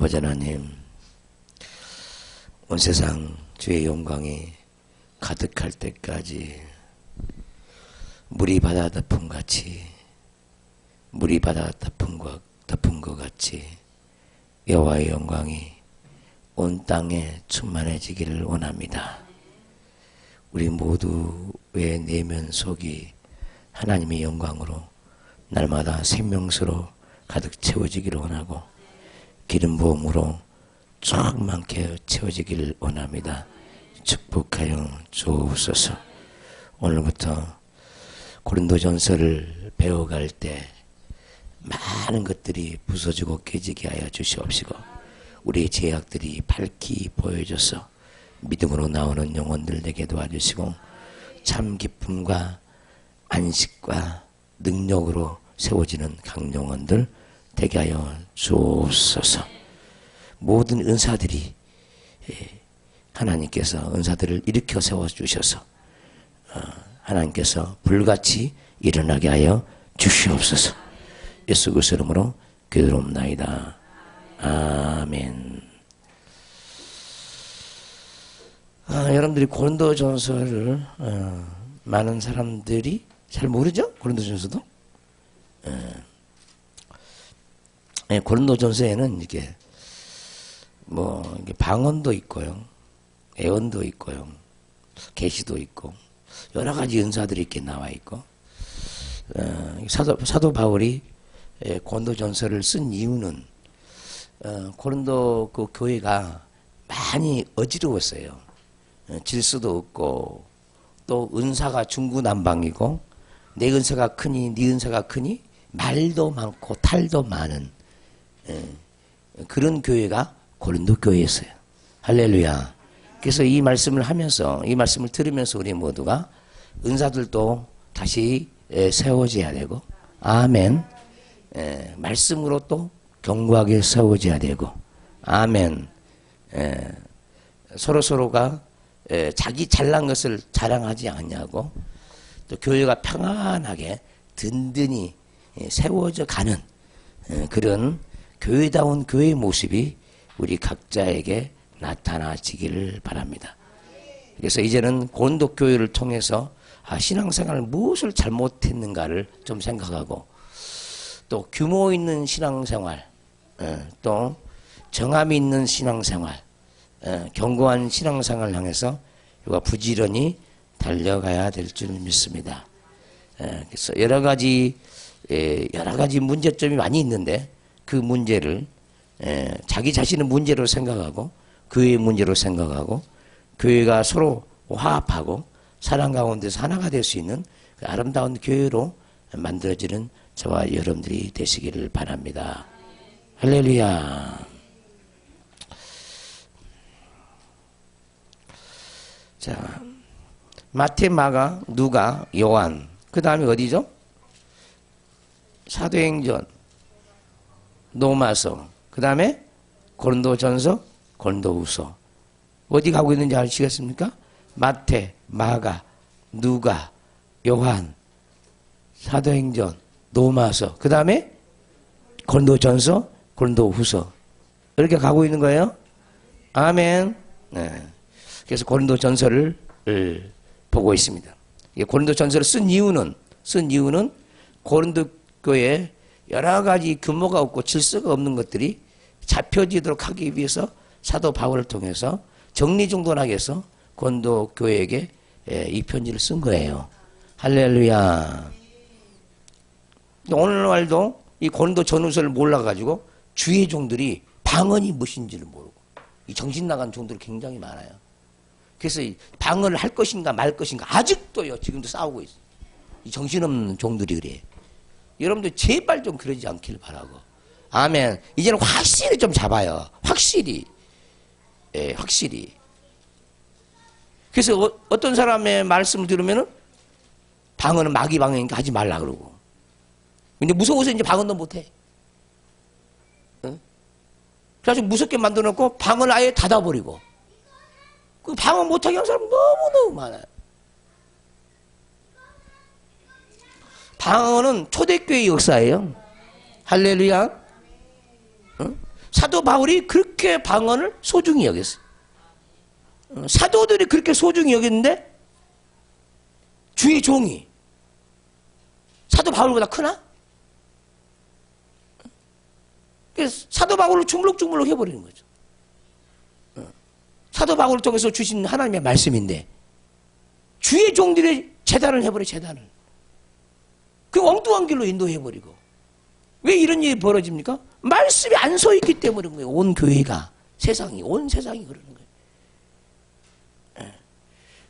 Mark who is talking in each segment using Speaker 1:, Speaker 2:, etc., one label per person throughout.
Speaker 1: 아버지 하나님, 온 세상 주의 영광이 가득할 때까지 물이 바다 덮음같이, 물이 바다 덮은 것 같이 여호와의 영광이 온 땅에 충만해지기를 원합니다. 우리 모두의 내면 속이 하나님의 영광으로 날마다 생명수로 가득 채워지기를 원하고 기름 부음으로 충만케 채워지기를 원합니다. 축복하여 주옵소서. 오늘부터 고린도전서를 배워갈 때 많은 것들이 부서지고 깨지게 하여 주시옵시고 우리의 죄악들이 밝히 보여져서 믿음으로 나오는 영혼들 되게 도와주시고 참 기쁨과 안식과 능력으로 세워지는 강영혼들 되게 하여 주옵소서. 모든 은사들이 하나님께서 은사들을 일으켜 세워주셔서 하나님께서 불같이 일어나게 하여 주시옵소서. 예수 그리스도 이름으로 기도합나이다. 아멘. 여러분들이 고린도전서를 많은 사람들이 잘 모르죠? 고린도전서도? 고린도전서에는 이게 이게 방언도 있고요, 애언도 있고요, 계시도 있고 여러 가지 은사들이 이렇게 나와 있고 사도 바울이 고린도전서를 쓴 이유는 고린도 그 교회가 많이 어지러웠어요. 질서도 없고 또 은사가 중구난방이고 내 은사가 크니 네 은사가 크니 말도 많고 탈도 많은 그런 교회가 고린도 교회였어요. 할렐루야. 그래서 이 말씀을 하면서 이 말씀을 들으면서 우리 모두가 은사들도 다시 세워져야 되고 아멘. 말씀으로 또 견고하게 세워져야 되고 아멘. 서로가 자기 잘난 것을 자랑하지 않냐고 또 교회가 평안하게 든든히 세워져 가는 그런 교회다운 교회의 모습이 우리 각자에게 나타나지기를 바랍니다. 그래서 이제는 고린도 교회를 통해서 신앙생활을 무엇을 잘못했는가를 좀 생각하고 또 규모 있는 신앙생활 또 정함이 있는 신앙생활 견고한 신앙생활을 향해서 우리가 부지런히 달려가야 될 줄 믿습니다. 그래서 여러 가지 문제점이 많이 있는데 그 문제를 자기 자신의 문제로 생각하고 교회의 문제로 생각하고 교회가 서로 화합하고 사랑 가운데서 하나가 될 수 있는 그 아름다운 교회로 만들어지는 저와 여러분들이 되시기를 바랍니다. 할렐루야. 자, 마태, 마가, 누가, 요한, 그 다음에 어디죠? 사도행전, 로마서, 그 다음에 고린도전서, 고린도후서. 어디 가고 있는지 아시겠습니까? 마태, 마가, 누가, 요한, 사도행전, 로마서, 그 다음에 고린도전서, 고린도후서. 이렇게 가고 있는 거예요. 아멘. 네. 그래서 고린도전서를 보고 있습니다. 고린도전서를 쓴 이유는 고린도 교회에 여러 가지 규모가 없고 질서가 없는 것들이 잡혀지도록 하기 위해서 사도 바울을 통해서 정리정돈하게 해서 고린도 교회에게 이 편지를 쓴 거예요. 할렐루야. 오늘날도 이 고린도 전후서를 몰라가지고 주의 종들이 방언이 무엇인지를 모르고 이 정신 나간 종들이 굉장히 많아요. 그래서 방언을 할 것인가 말 것인가 아직도요 지금도 싸우고 있어요. 이 정신없는 종들이 그래. 여러분들 제발 좀 그러지 않길 바라고. 아멘. 이제는 확실히 좀 잡아요. 확실히. 확실히. 그래서 어떤 사람의 말씀을 들으면은 방언은 마귀 방언이니까 하지 말라 그러고. 근데 무서워서 이제 방언도 못해. 응? 그래서 무섭게 만들어 놓고 방언을 아예 닫아버리고. 그 방언 못하게 하는 사람 너무너무 많아요. 방언은 초대교회 역사예요. 할렐루야. 응? 사도 바울이 그렇게 방언을 소중히 여겼어요. 사도들이 그렇게 소중히 여겼는데 주의 종이 사도 바울보다 크나? 그래서 사도 바울을 주물럭주물럭 해버리는 거죠. 사도 바울을 통해서 주신 하나님의 말씀인데 주의 종들이 재단을 해버려, 재단을. 그 엉뚱한 길로 인도해버리고. 왜 이런 일이 벌어집니까? 말씀이 안 서 있기 때문인 거예요. 온 교회가, 세상이, 온 세상이 그러는 거예요.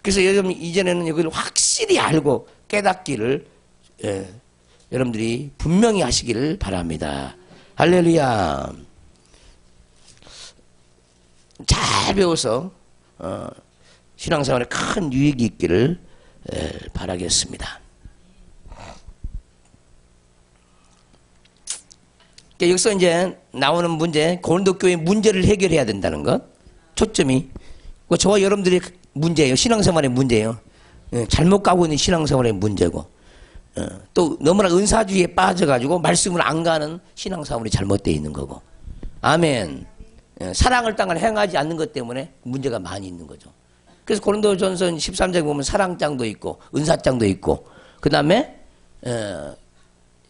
Speaker 1: 그래서 여러분 이전에는 이걸 확실히 알고 깨닫기를 여러분들이 분명히 하시기를 바랍니다. 할렐루야. 잘 배워서 신앙생활에 큰 유익이 있기를 바라겠습니다. 여기서 이제 나오는 문제, 고린도 교회 문제를 해결해야 된다는 것. 초점이 저와 여러분들의 문제예요. 신앙생활의 문제예요. 잘못 가고 있는 신앙생활의 문제고, 또 너무나 은사주의에 빠져가지고 말씀을 안 가는 신앙생활이 잘못되어 있는 거고. 아멘. 사랑을 땅을 행하지 않는 것 때문에 문제가 많이 있는 거죠. 그래서 고린도전서 13장에 보면 사랑장도 있고 은사장도 있고, 그 다음에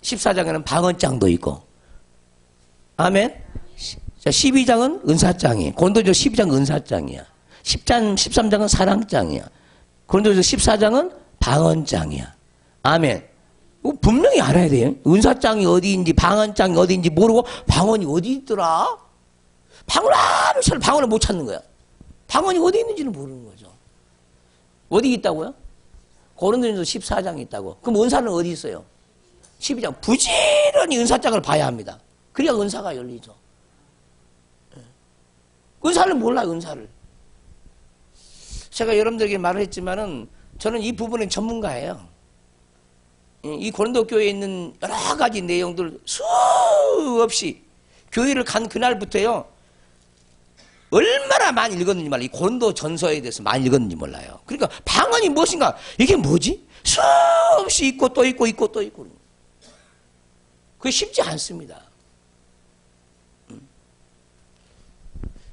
Speaker 1: 14장에는 방언장도 있고. 아멘. 12장은 은사장이에요. 고린도전서 12장은 은사장이야. 13장은 사랑장이야. 고린도전서 14장은 방언장이야. 아멘. 분명히 알아야 돼요. 은사장이 어디인지 방언장이 어디인지 모르고 방언이 어디 있더라? 방언을 못 찾는 거야. 방언이 어디 있는지는 모르는 거죠. 어디 있다고요? 고린도전서 14장이 있다고. 그럼 은사는 어디 있어요? 12장. 부지런히 은사장을 봐야 합니다. 그래야 은사가 열리죠. 은사를 몰라요, 은사를. 제가 여러분들에게 말을 했지만은 저는 이 부분은 전문가예요. 이 고린도 교회에 있는 여러 가지 내용들 수없이 교회를 간 그날부터요, 얼마나 많이 읽었는지 몰라요. 이 고린도 전서에 대해서 많이 읽었는지 몰라요. 그러니까 방언이 무엇인가? 이게 뭐지? 수없이 있고 또 있고 있고 또 있고. 그게 쉽지 않습니다.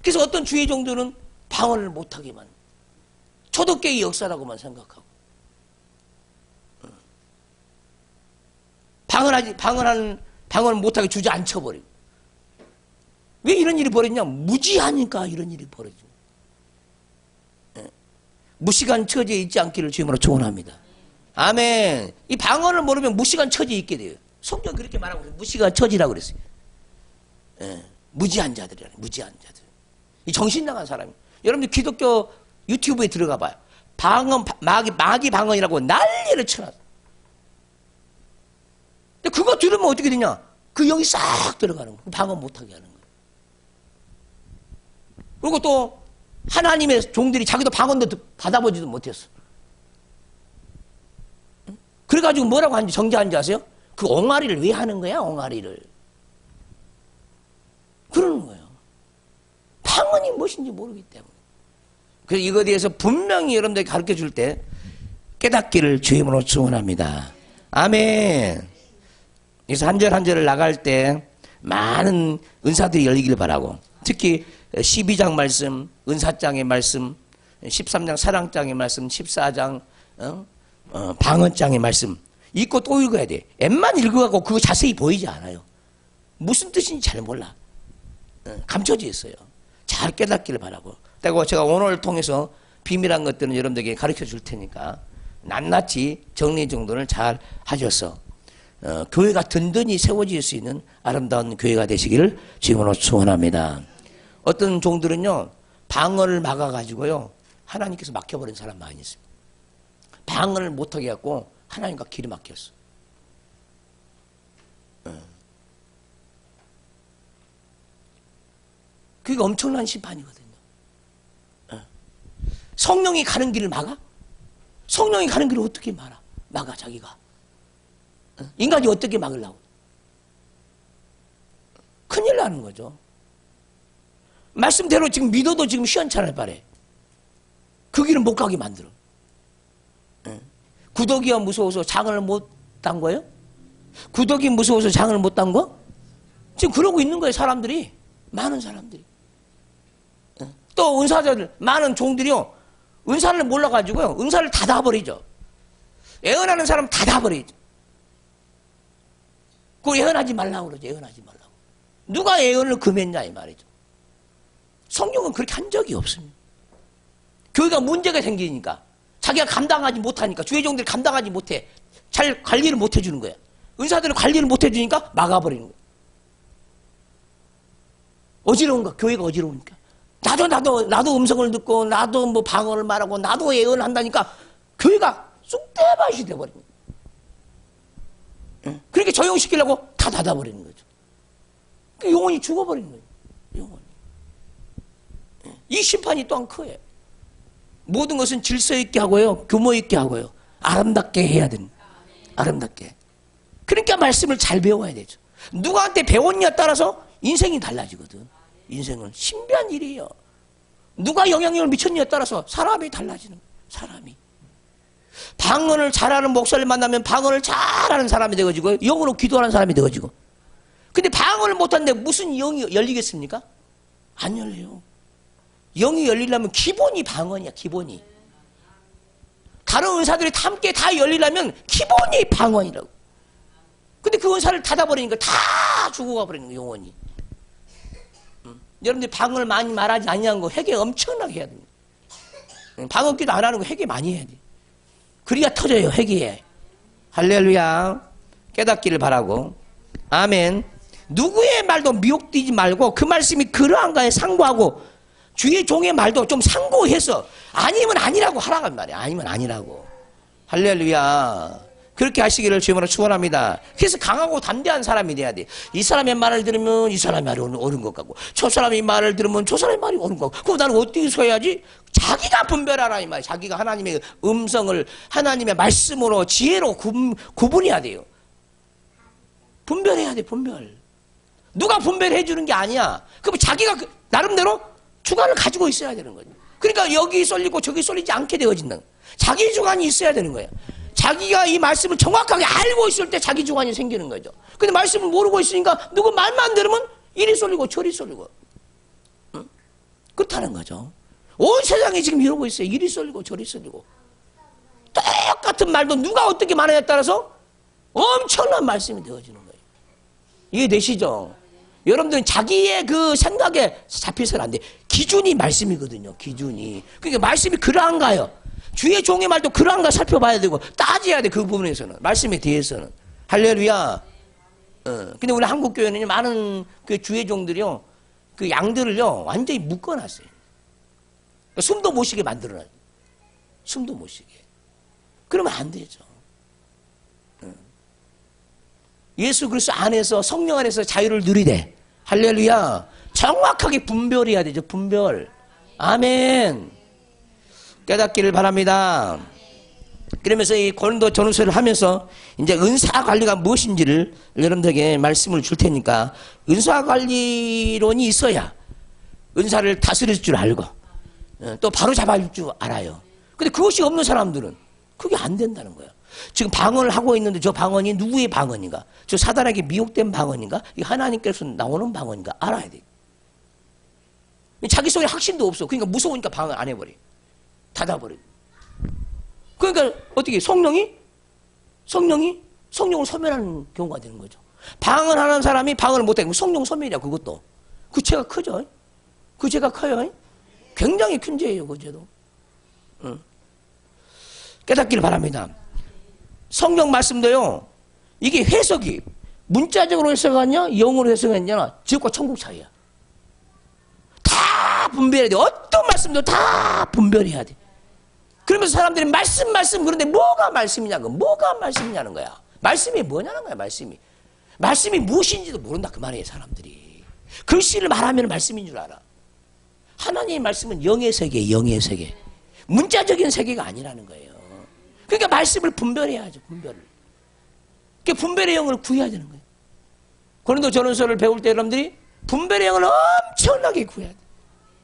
Speaker 1: 그래서 어떤 주의 종들은 방언을 못하게만, 초대교회의 역사라고만 생각하고, 방언을 못하게 주저앉혀버리고. 왜 이런 일이 벌어지냐? 무지하니까 이런 일이 벌어지고. 무시간 처지에 있지 않기를 주님으로 축원합니다. 아멘. 이 방언을 모르면 무시간 처지에 있게 돼요. 성경 그렇게 말하고 있어요. 무시간 처지라고 그랬어요. 무지한 자들이라니, 무지한 자들. 이 정신 나간 사람이. 여러분들 기독교 유튜브에 들어가 봐요. 방언, 마귀 방언이라고 난리를 쳐놨어. 근데 그거 들으면 어떻게 되냐? 그 영이 싹 들어가는 거예요. 방언 못하게 하는 거예요. 그리고 또 하나님의 종들이 자기도 방언도 받아보지도 못했어. 그래가지고 뭐라고 하는지 정죄하는지 아세요? 그 옹알이를 왜 하는 거야? 옹알이를. 그러는 거예요. 방언이 무엇인지 모르기 때문에. 그래서 이거에 대해서 분명히 여러분들에게 가르쳐 줄 때 깨닫기를 주임으로 축원합니다. 아멘. 그래서 한 절 한 절을 나갈 때 많은 은사들이 열리길 바라고, 특히 12장 말씀, 은사장의 말씀, 13장 사랑장의 말씀, 14장 방언장의 말씀 읽고 또 읽어야 돼. 앱만 읽어갖고 그거 자세히 보이지 않아요. 무슨 뜻인지 잘 몰라. 감춰져 있어요. 잘 깨닫기를 바라고. 그리고 제가 오늘 통해서 비밀한 것들은 여러분들에게 가르쳐 줄 테니까 낱낱이 정리정돈을 잘 하셔서 교회가 든든히 세워질 수 있는 아름다운 교회가 되시기를 주님으로 축원합니다. 어떤 종들은요, 방언을 막아가지고요, 하나님께서 막혀버린 사람 많이 있습니다. 방언을 못하게 해갖고 하나님과 길이 막혔어. 그게 엄청난 심판이거든요. 성령이 가는 길을 막아? 성령이 가는 길을 어떻게 막아 자기가? 인간이 어떻게 막으려고? 큰일 나는 거죠. 말씀대로 지금 믿어도 지금 시원찮을 바래. 그 길은 못 가게 만들어. 구더기가 무서워서 장을 못 담궈요? 구더기 무서워서 장을 못 담궈? 지금 그러고 있는 거예요, 사람들이. 많은 사람들이. 또 은사자들, 많은 종들이요. 은사를 몰라가지고요. 은사를 닫아버리죠. 예언하는 사람 닫아버리죠. 그거 예언하지 말라고 그러죠. 예언하지 말라고. 누가 예언을 금했냐 이 말이죠. 성경은 그렇게 한 적이 없습니다. 교회가 문제가 생기니까 자기가 감당하지 못하니까 주의 종들이 감당하지 못해. 잘 관리를 못 해주는 거야. 은사들은 관리를 못 해주니까 막아버리는 거야. 어지러운가? 교회가 어지러우니까. 나도 음성을 듣고 나도 뭐 방언을 말하고 나도 예언을 한다니까 교회가 쑥대밭이 돼버린 거야. 그렇게 조용시키려고 다 닫아버리는 거죠. 영혼이 죽어버리는 거예요. 영혼이. 이 심판이 또한 커요. 모든 것은 질서 있게 하고요. 규모 있게 하고요. 아름답게 해야 되는. 아름답게. 그러니까 말씀을 잘 배워야 되죠. 누구한테 배웠냐에 따라서 인생이 달라지거든. 인생은 신비한 일이에요. 누가 영향력을 미쳤냐에 따라서 사람이 달라지는 거예요. 사람이. 방언을 잘하는 목사를 만나면 방언을 잘하는 사람이 되어지고 영으로 기도하는 사람이 되어지고. 근데 방언을 못하는데 무슨 영이 열리겠습니까? 안 열려요. 영이 열리려면 기본이 방언이야. 기본이. 다른 은사들이 함께 다 열리려면 기본이 방언이라고. 근데 그 은사를 닫아버리니까 다 죽어가 버리는 거예요. 영혼이. 여러분들 방언을 많이 말하지 않냐는 거 회개 엄청나게 해야 됩니다. 방언기도 안 하는 거 회개 많이 해야 돼. 그래야 터져요. 회개해. 할렐루야. 깨닫기를 바라고. 아멘. 누구의 말도 미혹되지 말고 그 말씀이 그러한가에 상고하고 주의 종의 말도 좀 상고해서 아니면 아니라고 하라고 말이야. 아니면 아니라고. 할렐루야. 그렇게 하시기를 주님으로 축원합니다. 그래서 강하고 담대한 사람이 돼야 돼. 이 사람의 말을 들으면 이 사람의 말이 옳은 것 같고 저 사람의 말을 들으면 저 사람의 말이 옳은 것 같고 그럼 나는 어떻게 해야지? 자기가 분별하라 이 말이야. 자기가 하나님의 음성을 하나님의 말씀으로 지혜로 구분해야 돼요. 분별해야 돼. 분별. 누가 분별해 주는 게 아니야. 그럼 자기가 나름대로 주관을 가지고 있어야 되는 거죠. 그러니까 여기 쏠리고 저기 쏠리지 않게 되어진다. 자기 주관이 있어야 되는 거야. 자기가 이 말씀을 정확하게 알고 있을 때 자기 주관이 생기는 거죠. 근데 말씀을 모르고 있으니까 누구 말만 들으면 이리 쏠리고 저리 쏠리고. 응? 그렇다는 거죠. 온 세상이 지금 이러고 있어요. 이리 쏠리고 저리 쏠리고. 똑같은 말도 누가 어떻게 말하냐에 따라서 엄청난 말씀이 되어지는 거예요. 이해되시죠? 여러분들은 자기의 그 생각에 잡혀서는 안 돼. 기준이 말씀이거든요. 기준이. 그러니까 말씀이 그러한가요? 주의 종의 말도 그러한가 살펴봐야 되고 따져야 돼. 그 부분에서는. 말씀에 대해서는. 할렐루야. 근데 우리 한국교회는 많은 그 주의 종들이요. 그 양들을요. 완전히 묶어놨어요. 그러니까 숨도 못 쉬게 만들어놔요. 숨도 못 쉬게. 그러면 안 되죠. 예수 그리스도 안에서 성령 안에서 자유를 누리되 할렐루야. 정확하게 분별해야 되죠. 분별. 아멘. 깨닫기를 바랍니다. 그러면서 이 고린도 전후서를 하면서 이제 은사 관리가 무엇인지를 여러분들에게 말씀을 줄 테니까 은사 관리론이 있어야 은사를 다스릴 줄 알고 또 바로 잡아줄 줄 알아요. 근데 그것이 없는 사람들은 그게 안 된다는 거예요. 지금 방언을 하고 있는데 저 방언이 누구의 방언인가? 저 사단에게 미혹된 방언인가? 이 하나님께서 나오는 방언인가? 알아야 돼. 자기 속에 확신도 없어. 그러니까 무서우니까 방언 안 해버려. 닫아버려. 그러니까 어떻게 성령을 소멸하는 경우가 되는 거죠. 방언하는 사람이 방언을 못하고 성령 소멸이야. 그것도. 그 죄가 크죠. 그 죄가 커요. 굉장히 큰 죄예요. 그 죄도. 깨닫기를 바랍니다. 성경 말씀도요. 이게 해석이 문자적으로 해석하냐 영어로 해석했냐 지옥과 천국 차이야. 다 분별해야 돼. 어떤 말씀도 다 분별해야 돼. 그러면서 사람들이 말씀 그런데 뭐가 말씀이냐고 뭐가 말씀이냐는 거야. 말씀이 뭐냐는 거야. 말씀이 무엇인지도 모른다 그 말이에요. 사람들이 글씨를 말하면 말씀인 줄 알아. 하나님의 말씀은 영의 세계예요. 영의 세계. 문자적인 세계가 아니라는 거예요. 그러니까 말씀을 분별해야죠. 분별을. 그러니까 분별의 영을 구해야 되는 거예요. 고린도 전후서를 배울 때 여러분들이 분별의 영을 엄청나게 구해야 돼.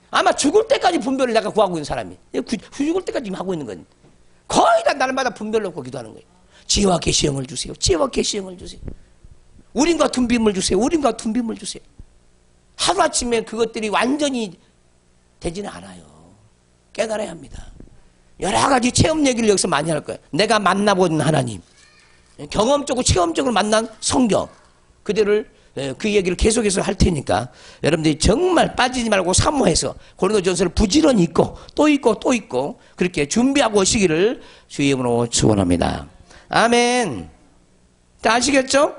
Speaker 1: 아마 죽을 때까지 분별을 내가 구하고 있는 사람이. 죽을 때까지 지금 하고 있는 건 거의 다 날마다 분별 놓고 기도하는 거예요. 지혜와 계시 영을 주세요. 지혜와 계시 영을 주세요. 우림과 둔빔을 주세요. 우림과 둔빔을 주세요. 하루아침에 그것들이 완전히 되지는 않아요. 깨달아야 합니다. 여러 가지 체험 얘기를 여기서 많이 할 거예요. 내가 만나본 하나님, 경험적으로 체험적으로 만난 성경, 그들을 그 얘기를 계속해서 할 테니까 여러분들이 정말 빠지지 말고 사모해서 고린도전서를 부지런히 읽고 또 읽고 또 읽고 그렇게 준비하고 오시기를 주의 이름으로 축원합니다. 아멘. 다 아시겠죠?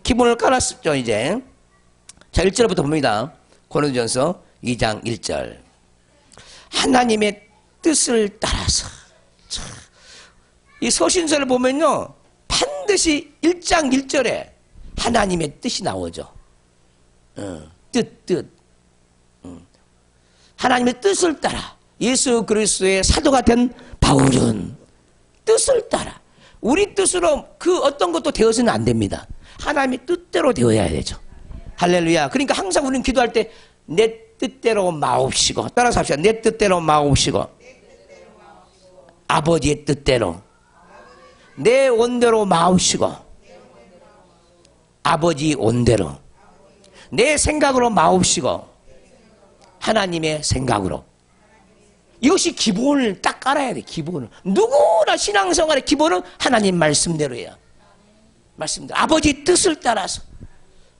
Speaker 1: 기본을 깔았죠 이제. 자, 1절부터 봅니다. 고린도전서 2장 1절. 하나님의 뜻을 따라서. 이 서신서를 보면요, 반드시 1장 1절에 하나님의 뜻이 나오죠. 뜻. 하나님의 뜻을 따라 예수 그리스도의 사도가 된 바울은 뜻을 따라 우리 뜻으로 그 어떤 것도 되어서는 안 됩니다. 하나님의 뜻대로 되어야 되죠. 할렐루야. 그러니까 항상 우리는 기도할 때 내 뜻대로 마옵시고, 따라서 합시다. 내 뜻대로 마옵시고, 아버지의 뜻대로 내 온대로 마옵시고, 아버지 온대로 내 생각으로 마옵시고, 하나님의 생각으로. 이것이 기본을 딱 깔아야 돼. 기본을. 누구나 신앙생활의 기본은 하나님 말씀대로예요. 말씀대로. 아버지 뜻을 따라서.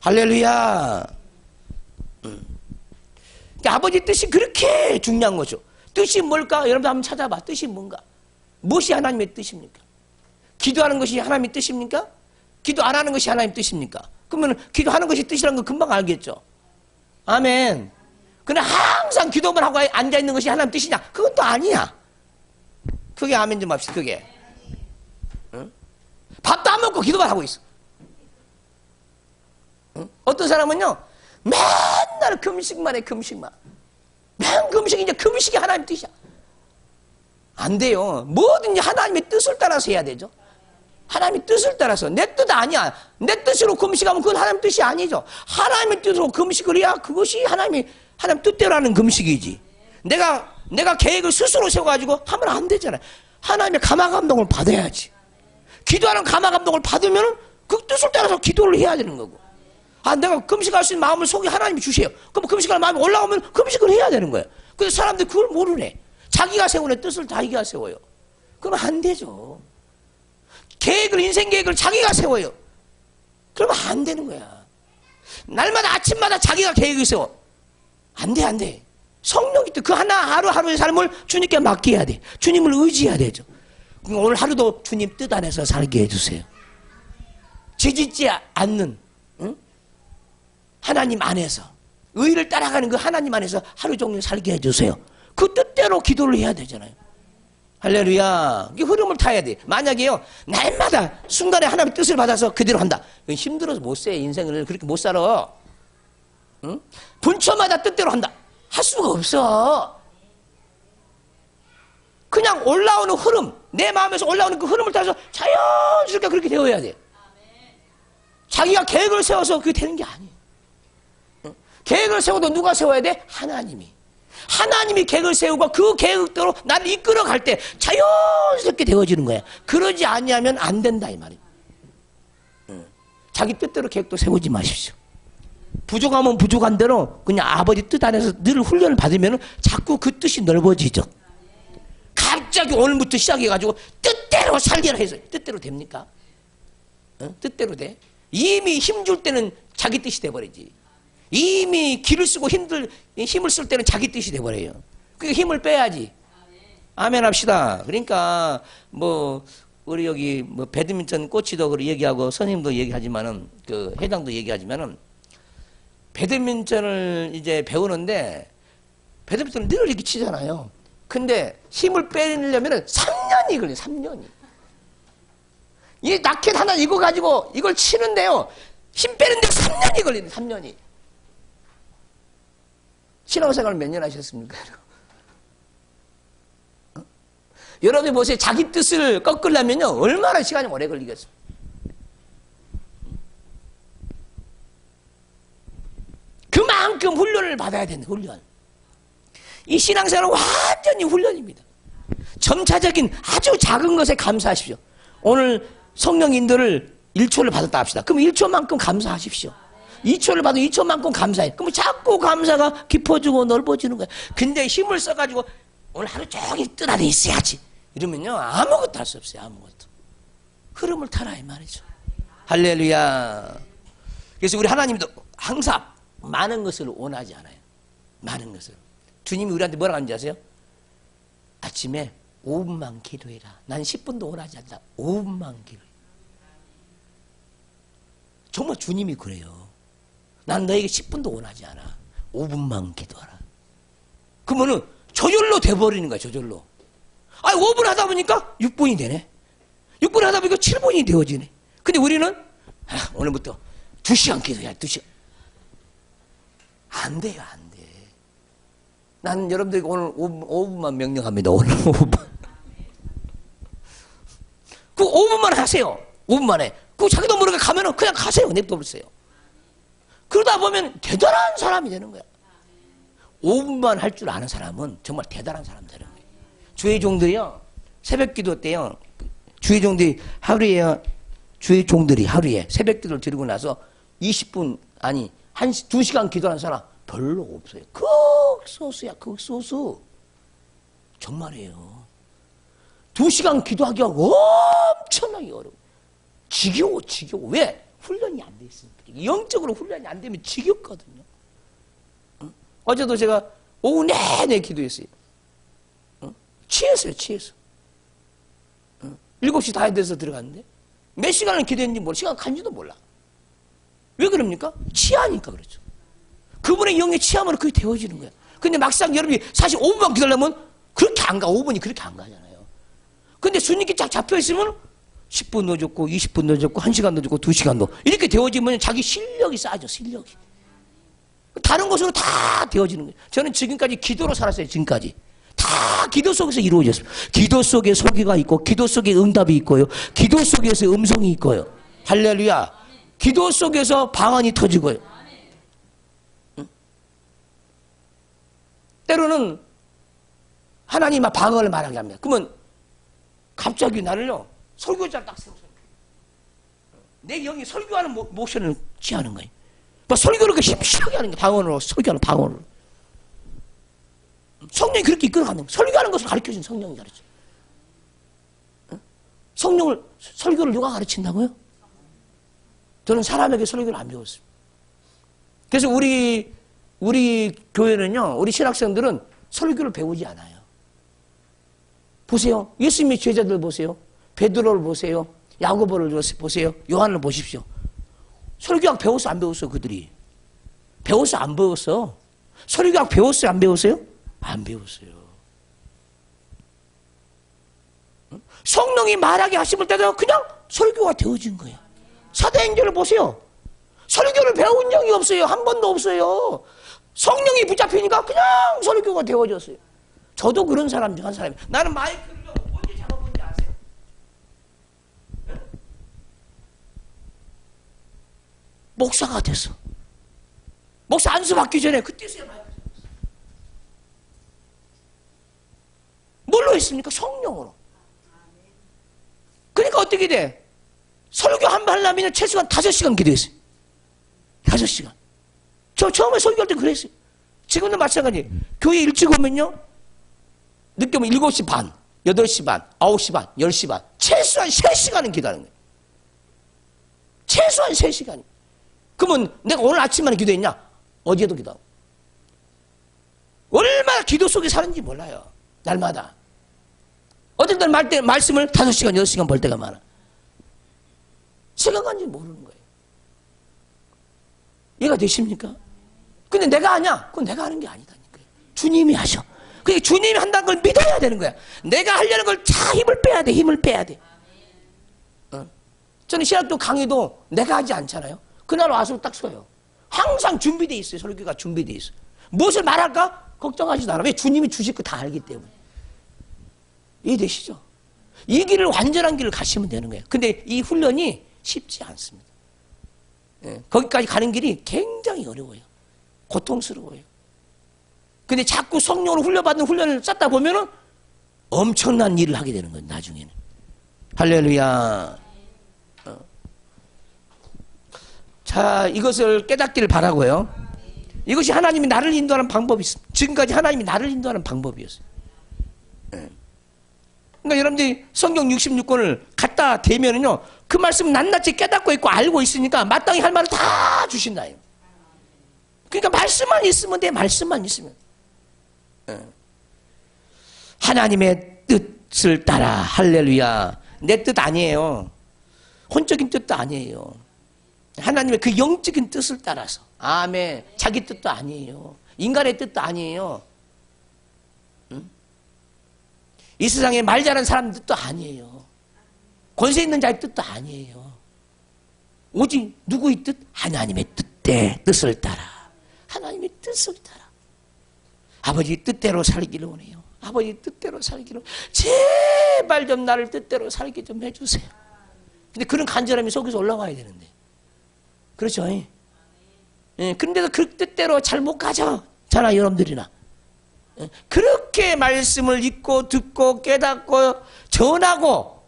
Speaker 1: 할렐루야. 그러니까 아버지 뜻이 그렇게 중요한 거죠. 뜻이 뭘까? 여러분 한번 찾아봐. 뜻이 뭔가? 무엇이 하나님의 뜻입니까? 기도하는 것이 하나님의 뜻입니까? 기도 안 하는 것이 하나님의 뜻입니까? 그러면 기도하는 것이 뜻이라는 거 금방 알겠죠. 아멘. 그냥 항상 기도만 하고 앉아있는 것이 하나님 뜻이냐? 그건 또 아니야. 그게 아멘 좀 합시다. 그게. 응? 밥도 안 먹고 기도만 하고 있어. 응? 어떤 사람은요, 맨날 금식만 해, 금식만. 맨 금식이 이제 금식이 하나님 뜻이야. 안 돼요. 뭐든지 하나님의 뜻을 따라서 해야 되죠. 하나님의 뜻을 따라서. 내 뜻 아니야. 내 뜻으로 금식하면 그건 하나님 뜻이 아니죠. 하나님의 뜻으로 금식을 해야 그것이 하나님 뜻대로 하는 금식이지. 내가 계획을 스스로 세워가지고 하면 안 되잖아요. 하나님의 감화 감동을 받아야지. 기도하는 감화 감동을 받으면 그 뜻을 따라서 기도를 해야 되는 거고. 아, 내가 금식할 수 있는 마음을 속에 하나님이 주세요. 그럼 금식할 마음이 올라오면 금식을 해야 되는 거예요. 근데 사람들이 그걸 모르네. 자기가 세우는 뜻을 자기가 세워요. 그러면 안 되죠. 인생 계획을 자기가 세워요. 그러면 안 되는 거야. 날마다 아침마다 자기가 계획을 세워. 안 돼, 안 돼. 성령이 그 하루하루의 삶을 주님께 맡겨야 돼. 주님을 의지해야 되죠. 오늘 하루도 주님 뜻 안에서 살게 해주세요. 죄짓지 않는, 응? 하나님 안에서, 의를 따라가는 그 하나님 안에서 하루 종일 살게 해주세요. 그 뜻대로 기도를 해야 되잖아요. 할렐루야. 이게 흐름을 타야 돼. 만약에요, 날마다 순간에 하나님의 뜻을 받아서 그대로 한다. 힘들어서 못 살, 인생을 그렇게 못 살아. 응? 분초마다 뜻대로 한다. 할 수가 없어. 그냥 올라오는 흐름, 내 마음에서 올라오는 그 흐름을 따라서 자연스럽게 그렇게 되어야 돼. 자기가 계획을 세워서 그게 되는 게 아니에요. 응? 계획을 세워도 누가 세워야 돼? 하나님이 계획을 세우고 그 계획대로 나를 이끌어갈 때 자연스럽게 되어지는 거야. 그러지 아니하면 안 된다 이 말이에요. 응. 자기 뜻대로 계획도 세우지 마십시오. 부족하면 부족한 대로 그냥 아버지 뜻 안에서 늘 훈련을 받으면 자꾸 그 뜻이 넓어지죠. 갑자기 오늘부터 시작해가지고 뜻대로 살게라 해서 뜻대로 됩니까? 응? 뜻대로 돼? 이미 힘줄 때는 자기 뜻이 돼버리지. 이미 기를 쓰고 힘을 쓸 때는 자기 뜻이 돼버려요. 그러니까 힘을 빼야지. 아멘 합시다. 그러니까 우리 여기 배드민턴 코치도 그렇게 얘기하고 선생님도 얘기하지만은 그 회장도 얘기하지만은 배드민턴을 이제 배우는데 배드민턴을 늘 이렇게 치잖아요. 근데 힘을 빼려면 3년이 걸려요. 3년이. 이 라켓 하나 이거 가지고 이걸 치는데요. 힘 빼는데 3년이 걸리네. 3년이. 신앙생활 몇 년 하셨습니까? 여러분이 보세요. 자기 뜻을 꺾으려면요. 얼마나 시간이 오래 걸리겠어요. 그만큼 훈련을 받아야 되는 훈련. 이 신앙생활은 완전히 훈련입니다. 점차적인 아주 작은 것에 감사하십시오. 오늘 성령 인도를 1초를 받았다 합시다. 그럼 1초만큼 감사하십시오. 2초를 봐도 2초만큼 감사해. 그럼 자꾸 감사가 깊어지고 넓어지는 거야. 근데 힘을 써가지고 오늘 하루 종일 뜰 안에 있어야지. 이러면요, 아무것도 할 수 없어요. 아무것도. 흐름을 타라 이 말이죠. 할렐루야. 그래서 우리 하나님도 항상 많은 것을 원하지 않아요. 많은 것을. 주님이 우리한테 뭐라고 하는지 아세요? 아침에 5분만 기도해라. 난 10분도 원하지 않다. 5분만 기도해. 정말 주님이 그래요. 난 너에게 10분도 원하지 않아. 5분만 기도하라. 그러면은 저절로 돼버리는 거야. 저절로. 5분 하다 보니까 6분이 되네. 6분 하다 보니까 7분이 되어지네. 근데 우리는 오늘부터 2시간 기도해야 2시간. 안 돼요. 안 돼. 나는 여러분들에게 오늘 5분만 명령합니다. 오늘 5분. 그 5분만 하세요. 5분만 해. 그 자기도 모르게 가면은 그냥 가세요. 냅둬버리세요. 그러다 보면 대단한 사람이 되는 거야. 5분만 할 줄 아는 사람은 정말 대단한 사람이 되는 거예요. 주의 종들이요, 새벽 기도 때요, 주의 종들이 하루에 새벽 기도를 드리고 나서 20분, 아니, 2시간 기도하는 사람 별로 없어요. 극소수야, 극소수. 정말이에요. 2시간 기도하기가 엄청나게 어려워. 지겨워. 왜? 훈련이 안 돼 있으니까. 영적으로 훈련이 안 되면 지겹거든요. 어제도 제가 오후 내내 기도했어요. 취했어요. 7시 다 해야 돼서 들어갔는데 몇 시간을 기도했는지 몰라. 시간 간지도 몰라. 왜 그럽니까? 취하니까 그렇죠. 그분의 영에 취하면 그게 되어지는 거야. 근데 막상 여러분이 사실 5분만 기다리려면 그렇게 안 가. 5분이 그렇게 안 가잖아요. 근데 순위기 쫙 잡혀있으면 10분 넣어줬고 20분 넣어줬고 1시간 넣어줬고 2시간도 이렇게 되어지면 자기 실력이 쌓여져. 실력이. 다른 것으로 다 되어지는 거예요. 저는 지금까지 기도로 살았어요. 지금까지. 다 기도 속에서 이루어졌어요. 기도 속에 소개가 있고 기도 속에 응답이 있고요. 기도 속에서 음성이 있고요. 할렐루야. 기도 속에서 방언이 터지고요. 때로는 하나님 방언을 말하게 합니다. 그러면 갑자기 나를요, 설교자를 딱 세워서 내 영이 설교하는 모션을 취하는 거예요. 뭐 설교를 힘차게 하는 게 방언으로, 설교하는 방언으로. 성령이 그렇게 이끌어가는 거예요. 설교하는 것을 가르쳐준 성령이 가르쳐. 설교를 누가 가르친다고요? 저는 사람에게 설교를 안 배웠어요. 그래서 우리 교회는요, 우리 신학생들은 설교를 배우지 않아요. 보세요. 예수님의 제자들 보세요. 베드로를 보세요. 야고보를 보세요. 요한을 보십시오. 설교학 배웠어, 안 배웠어, 그들이? 배웠어, 안 배웠어? 설교학 배웠어요, 안 배웠어요? 안 배웠어요. 성령이 말하게 하심을 때도 그냥 설교가 되어진 거예요. 사도행전을 보세요. 설교를 배운 적이 없어요. 한 번도 없어요. 성령이 붙잡히니까 그냥 설교가 되어졌어요. 저도 그런 사람 중 한 사람이에요. 나는 마이크를 언제 잡아본지 아세요? 목사가 됐어. 목사 안수 받기 전에 그때서야 마이크 잡았어. 뭘로 했습니까? 성령으로. 그러니까 어떻게 돼? 설교 한 번 하려면 최소한 5시간 기도했어요. 5시간. 저 처음에 설교할 때 그랬어요. 지금도 마찬가지. 교회 일찍 오면요, 늦게 오면 7시 반, 8시 반, 9시 반, 10시 반. 최소한 3시간은 기도하는 거예요. 최소한 3시간. 그러면 내가 오늘 아침만 기도했냐? 어제도 기도하고. 얼마나 기도 속에 사는지 몰라요. 날마다. 어떤 날 말씀을 5시간, 6시간 볼 때가 많아. 시간 간지 모르는 거예요. 이해가 되십니까? 근데 내가 하냐? 그건 내가 하는 게 아니다니까요. 주님이 하셔. 그게 주님이 한다는 걸 믿어야 되는 거야. 내가 하려는 걸 다 힘을 빼야 돼. 힘을 빼야 돼. 저는 신학교 강의도 내가 하지 않잖아요. 그날 와서 딱 서요. 항상 준비되어 있어요. 설교가 준비되어 있어요. 무엇을 말할까? 걱정하지도 않아. 왜? 주님이 주실 거 다 알기 때문에. 이해되시죠? 이 길을, 완전한 길을 가시면 되는 거예요. 근데 이 훈련이 쉽지 않습니다. 거기까지 가는 길이 굉장히 어려워요. 고통스러워요. 근데 자꾸 성령으로 훈련받는 훈련을 쌓다 보면은 엄청난 일을 하게 되는 거예요, 나중에는. 할렐루야. 자, 이것을 깨닫기를 바라고요. 이것이 하나님이 나를 인도하는 방법이 있습니다. 지금까지 하나님이 나를 인도하는 방법이었어요. 그러니까 여러분들이 성경 66권을 갖다 대면은요, 그 말씀은 낱낱이 깨닫고 있고 알고 있으니까 마땅히 할 말을 다 주신다. 그러니까 말씀만 있으면 돼, 말씀만 있으면. 하나님의 뜻을 따라, 할렐루야. 내 뜻 아니에요. 혼적인 뜻도 아니에요. 하나님의 그 영적인 뜻을 따라서. 아멘. 자기 뜻도 아니에요. 인간의 뜻도 아니에요. 이 세상에 말 잘하는 사람 뜻도 아니에요. 권세 있는 자의 뜻도 아니에요. 오직 누구의 뜻? 하나님의 뜻을 따라. 하나님의 뜻을 따라. 아버지 뜻대로 살기를 원해요. 아버지 뜻대로 살기를. 제발 좀 나를 뜻대로 살게 좀 해주세요. 근데 그런 간절함이 속에서 올라와야 되는데. 그렇죠? 예. 그런데도 그 뜻대로 잘 못 가잖아, 여러분들이나. 그렇게 말씀을 읽고 듣고 깨닫고 전하고,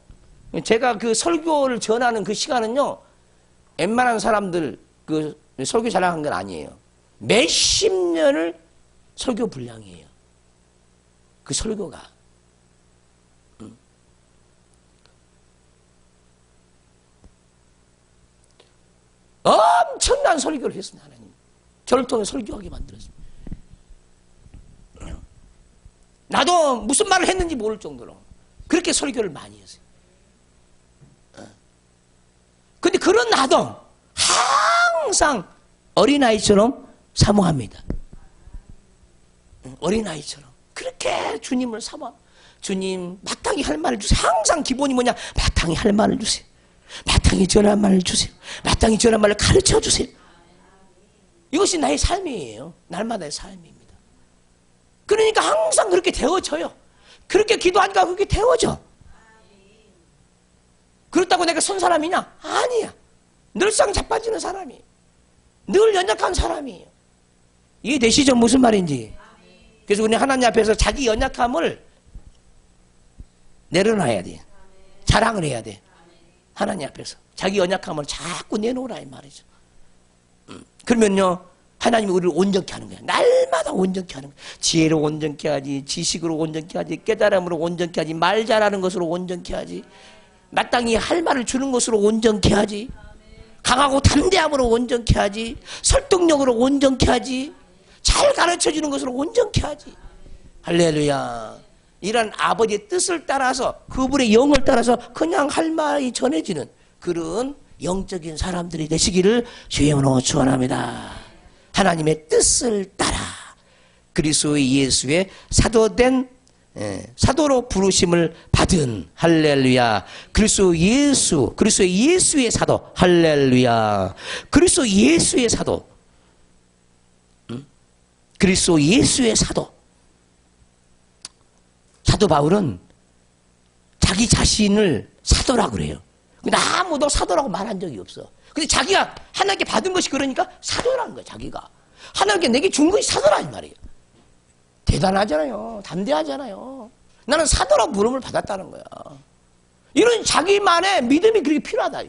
Speaker 1: 제가 그 설교를 전하는 그 시간은요, 웬만한 사람들 그 설교 잘하는 건 아니에요. 몇십 년을 설교 분량이에요. 그 설교가. 엄청난 설교를 했습니다, 하나님. 저를 통해 설교하게 만들었습니다. 나도 무슨 말을 했는지 모를 정도로 그렇게 설교를 많이 했어요. 근데 그런 나도 항상 어린아이처럼 사모합니다. 어린아이처럼. 그렇게 주님을 사모. 주님, 마땅히 할 말을 주세요. 항상 기본이 뭐냐? 마땅히 할 말을 주세요. 마땅히 전할 말을 주세요. 마땅히 전할 말을 가르쳐 주세요. 이것이 나의 삶이에요. 날마다의 삶입니다. 그러니까 항상 그렇게 되어져요. 그렇게 기도하니까 그렇게 되어져. 그렇다고 내가 선 사람이냐? 아니야. 늘상 자빠지는 사람이에요. 늘 연약한 사람이에요. 이해되시죠? 무슨 말인지. 그래서 우리 하나님 앞에서 자기 연약함을 내려놔야 돼. 자랑을 해야 돼. 하나님 앞에서 자기 연약함을 자꾸 내놓으라 이 말이죠. 그러면요, 하나님이 우리를 온전케 하는 거야. 날마다 온전케 하는 거야. 지혜로 온전케 하지, 지식으로 온전케 하지, 깨달음으로 온전케 하지, 말 잘하는 것으로 온전케 하지, 마땅히 할 말을 주는 것으로 온전케 하지, 강하고 담대함으로 온전케 하지, 설득력으로 온전케 하지, 잘 가르쳐주는 것으로 온전케 하지. 할렐루야. 이런 아버지의 뜻을 따라서, 그분의 영을 따라서 그냥 할 말이 전해지는 그런 영적인 사람들이 되시기를 주의 이름으로 축원합니다. 하나님의 뜻을 따라 그리스도의 예수의 사도된 사도로 부르심을 받은, 할렐루야. 그리스도의 예수의 사도, 할렐루야. 그리스도 예수의 사도, 그리스도 예수의 사도. 사도 바울은 자기 자신을 사도라고 그래요. 근데 아무도 사도라고 말한 적이 없어. 근데 자기가 하나님께 받은 것이 그러니까 사도라는 거야, 자기가. 하나님께 내게 준 것이 사도라는 말이에요. 대단하잖아요. 담대하잖아요. 나는 사도라고 부름을 받았다는 거야. 이런 자기만의 믿음이 그렇게 필요하다.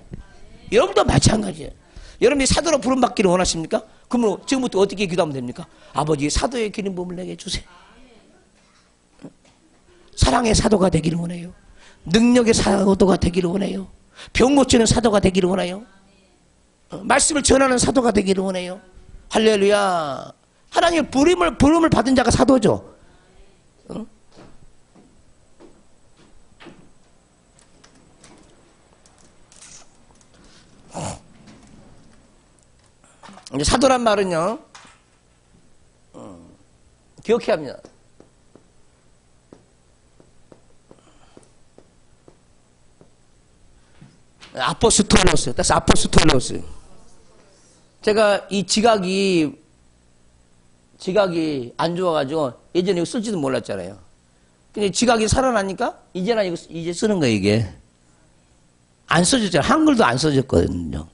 Speaker 1: 여러분도 마찬가지예요. 여러분이 사도로 부름 받기를 원하십니까? 그러면 지금부터 어떻게 기도하면 됩니까? 아버지, 사도의 기름 부음을 내게 주세요. 사랑의 사도가 되기를 원해요. 능력의 사도가 되기를 원해요. 병 고치는 사도가 되기를 원해요. 말씀을 전하는 사도가 되기를 원해요. 할렐루야. 하나님의 부름을 받은 자가 사도죠. 사도란 말은요, 기억해야 합니다. 아포스톨로스, that's 아포스톨로스. 제가 이 지각이 안 좋아가지고 예전에 이거 쓸지도 몰랐잖아요. 근데 지각이 살아나니까 이제는 이제 쓰는 거예요, 이게. 안 써졌잖아요. 한글도 안 써졌거든요.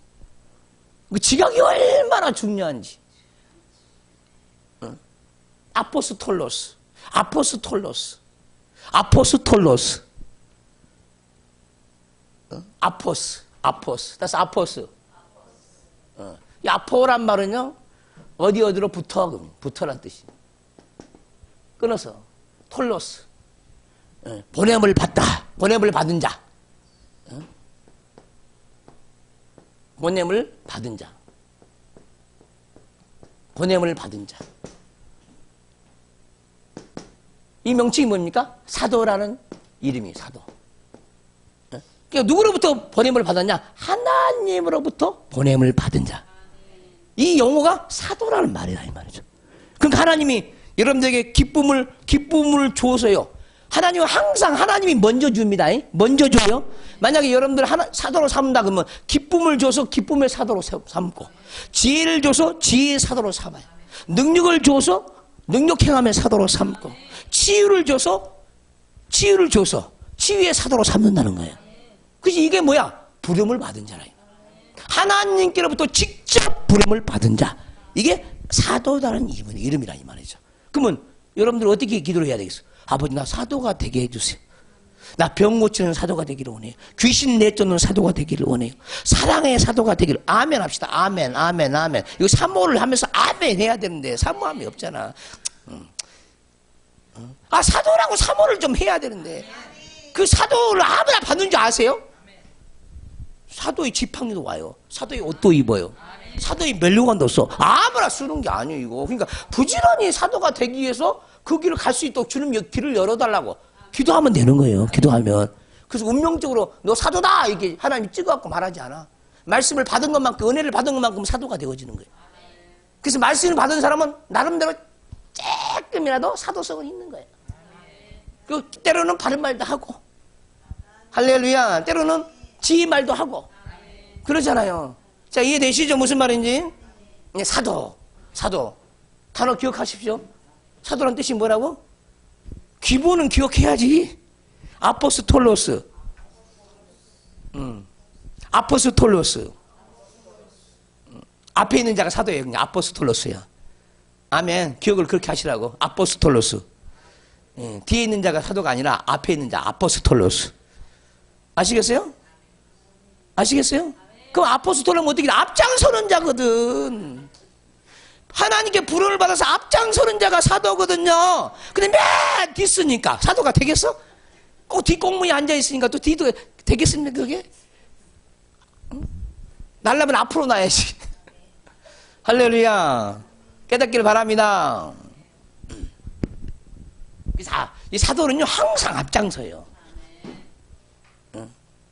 Speaker 1: 그 지각이 얼마나 중요한지. 아포스톨로스. 아포스. that's 아포스. 이 아포란 말은요, 어디로 붙어, 붙어란 뜻이. 끊어서. 톨로스. 보냄을 받다. 보냄을 받은 자. 보냄을 받은 자. 보냄을 받은 자. 이 명칭이 뭡니까? 사도라는 이름이 사도. 그러니까 누구로부터 보냄을 받았냐? 하나님으로부터 보냄을 받은 자. 이 용어가 사도라는 말이다 이 말이죠. 그러니까 하나님이 여러분들에게 기쁨을 줘서요. 하나님은 항상 하나님이 먼저 줍니다. 먼저 줘요. 만약에 여러분들 사도로 삼는다 그러면 기쁨을 줘서 기쁨의 사도로 삼고, 지혜를 줘서 지혜의 사도로 삼아요. 능력을 줘서 능력 행함의 사도로 삼고, 치유를 줘서 치유의 사도로 삼는다는 거예요. 그래서 이게 뭐야? 부름을 받은 자라. 하나님께로부터 직접 부름을 받은 자. 이게 사도다라는 이름이라 이 말이죠. 그러면 여러분들 어떻게 기도를 해야 되겠어? 아버지, 나 사도가 되게 해주세요. 나 병 고치는 사도가 되기를 원해요. 귀신 내쫓는 사도가 되기를 원해요. 사랑의 사도가 되기를. 아멘 합시다. 아멘, 아멘, 아멘. 이거 사모를 하면서 아멘 해야 되는데 사모함이 없잖아. 사도라고 사모를 좀 해야 되는데. 그 사도를 아무나 받는 줄 아세요? 사도의 지팡이도 와요. 사도의 옷도 입어요. 사도의 멜로관도 써. 아무나 쓰는 게 아니에요, 이거. 그러니까 부지런히 사도가 되기 위해서 그 길을 갈 수 있도록 주님 길을 열어달라고 기도하면 되는 거예요. 기도하면. 그래서 운명적으로 너 사도다 이게 하나님이 찍어갖고 말하지 않아. 말씀을 받은 것만큼, 은혜를 받은 것만큼 사도가 되어지는 거예요. 그래서 말씀을 받은 사람은 나름대로 조금이라도 사도성은 있는 거예요. 그 때로는 바른 말도 하고, 할렐루야, 때로는 지혜 말도 하고 그러잖아요. 자, 이해되시죠? 무슨 말인지? 사도. 단어 기억하십시오. 사도란 뜻이 뭐라고? 기본은 기억해야지. 아포스톨로스. 아포스톨로스. 앞에 있는 자가 사도예요. 그냥 아포스톨로스야. 아멘. 기억을 그렇게 하시라고. 아포스톨로스. 뒤에 있는 자가 사도가 아니라 앞에 있는 자 아포스톨로스. 아시겠어요? 아시겠어요? 그럼 아포스톨은 어떻게 돼? 앞장서는 자거든. 하나님께 부름을 받아서 앞장서는 자가 사도거든요. 근데 맨 뒤쓰니까 사도가 되겠어? 꼭 뒷공문에 앉아있으니까 또 뒤도 되겠습니까 그게? 날라면 앞으로 나야지. 할렐루야. 깨닫기를 바랍니다. 이 사도는요 항상 앞장서요.